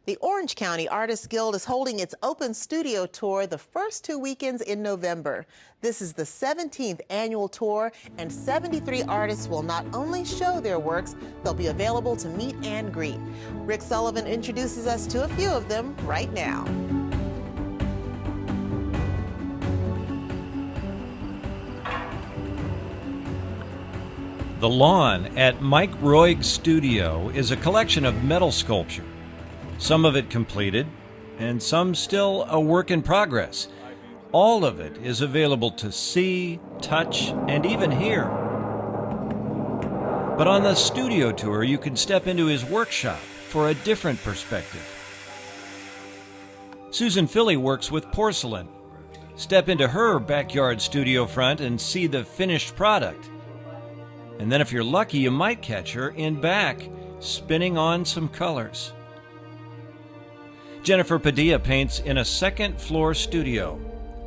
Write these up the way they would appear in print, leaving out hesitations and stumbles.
The Orange County Artists Guild is holding its open studio tour the first 2 weekends in November. This is the 17th annual tour, and 73 artists will not only show their works, they'll be available to meet and greet. Rick Sullivan introduces us to a few of them right now. The lawn at Mike Roig's studio is a collection of metal sculpture. Some of it completed, and some still a work in progress. All of it is available to see, touch, and even hear. But on the studio tour, you can step into his workshop for a different perspective. Susan Filley works with porcelain. Step into her backyard studio front and see the finished product. And then if you're lucky, you might catch her in back, spinning on some colors. Jennifer Padilla paints in a second-floor studio,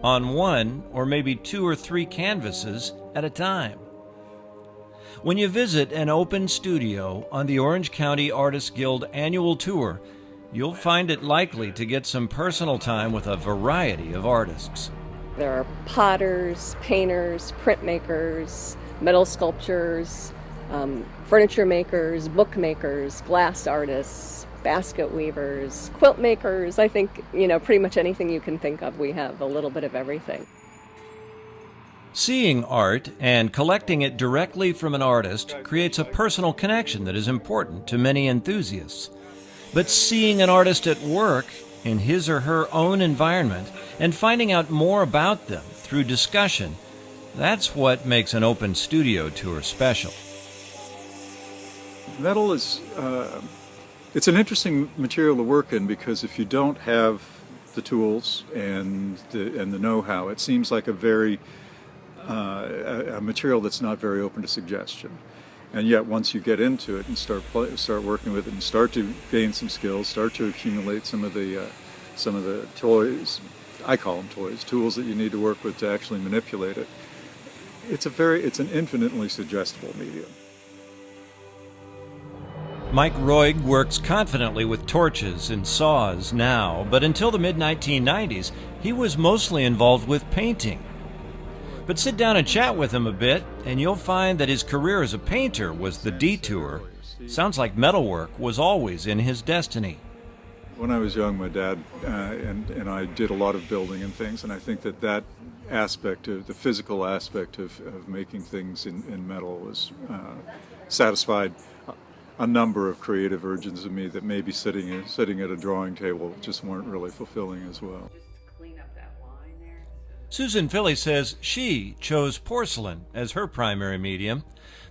on one or maybe 2 or 3 canvases at a time. When you visit an open studio on the Orange County Artists Guild annual tour, you'll find it likely to get some personal time with a variety of artists. There are potters, painters, printmakers, metal sculptures, furniture makers, bookmakers, glass artists, basket weavers, quilt makers. I think, pretty much anything you can think of, we have a little bit of everything. Seeing art and collecting it directly from an artist creates a personal connection that is important to many enthusiasts. But seeing an artist at work in his or her own environment and finding out more about them through discussion, that's what makes an open studio tour special. Metal is it's an interesting material to work in because if you don't have the tools and the know-how, it seems like a very a material that's not very open to suggestion. And yet, once you get into it and start working with it and start to gain some skills, start to accumulate some of the toys, I call them toys, tools that you need to work with to actually manipulate it. It's an infinitely suggestible medium. Mike Roig works confidently with torches and saws now, but until the mid-1990s, he was mostly involved with painting. But sit down and chat with him a bit, and you'll find that his career as a painter was the detour. Sounds like metalwork was always in his destiny. When I was young, my dad and I did a lot of building and things, and I think that aspect of the physical aspect of making things in metal was satisfied a number of creative urges in me that maybe sitting at a drawing table just weren't really fulfilling as well. Susan Filley says she chose porcelain as her primary medium,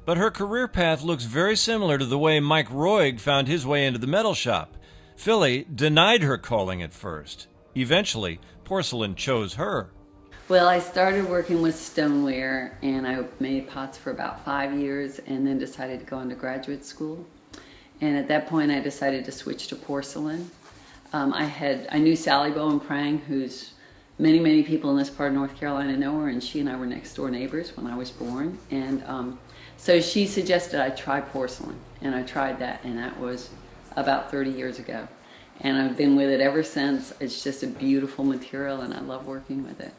but her career path looks very similar to the way Mike Roig found his way into the metal shop. Filley denied her calling at first. Eventually, porcelain chose her. Well, I started working with stoneware, and I made pots for about 5 years and then decided to go into graduate school. And at that point, I decided to switch to porcelain. I knew Sally Bowen-Prang, who's many people in this part of North Carolina know her, and she and I were next door neighbors when I was born. And so she suggested I try porcelain, and I tried that, and that was about 30 years ago. And I've been with it ever since. It's just a beautiful material, and I love working with it.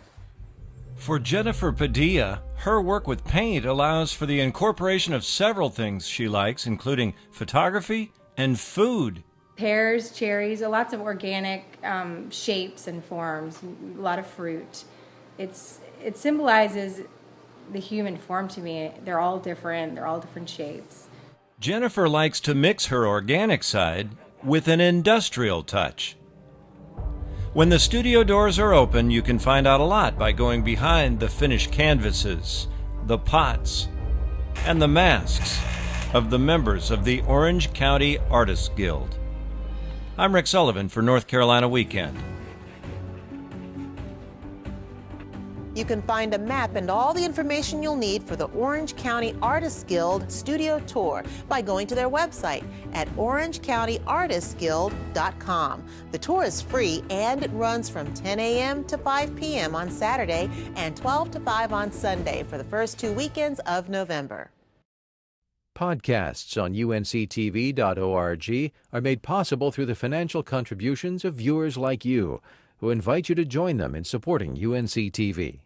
For Jennifer Padilla, her work with paint allows for the incorporation of several things she likes, including photography and food. Pears, cherries, lots of organic shapes and forms, a lot of fruit. It symbolizes the human form to me. They're all different shapes. Jennifer likes to mix her organic side with an industrial touch. When the studio doors are open, you can find out a lot by going behind the finished canvases, the pots, and the masks of the members of the Orange County Artists Guild. I'm Rick Sullivan for North Carolina Weekend. You can find a map and all the information you'll need for the Orange County Artists Guild Studio Tour by going to their website at orangecountyartistsguild.com. The tour is free and it runs from 10 a.m. to 5 p.m. on Saturday and 12 to 5 on Sunday for the first 2 weekends of November. Podcasts on unctv.org are made possible through the financial contributions of viewers like you, who invite you to join them in supporting UNC-TV.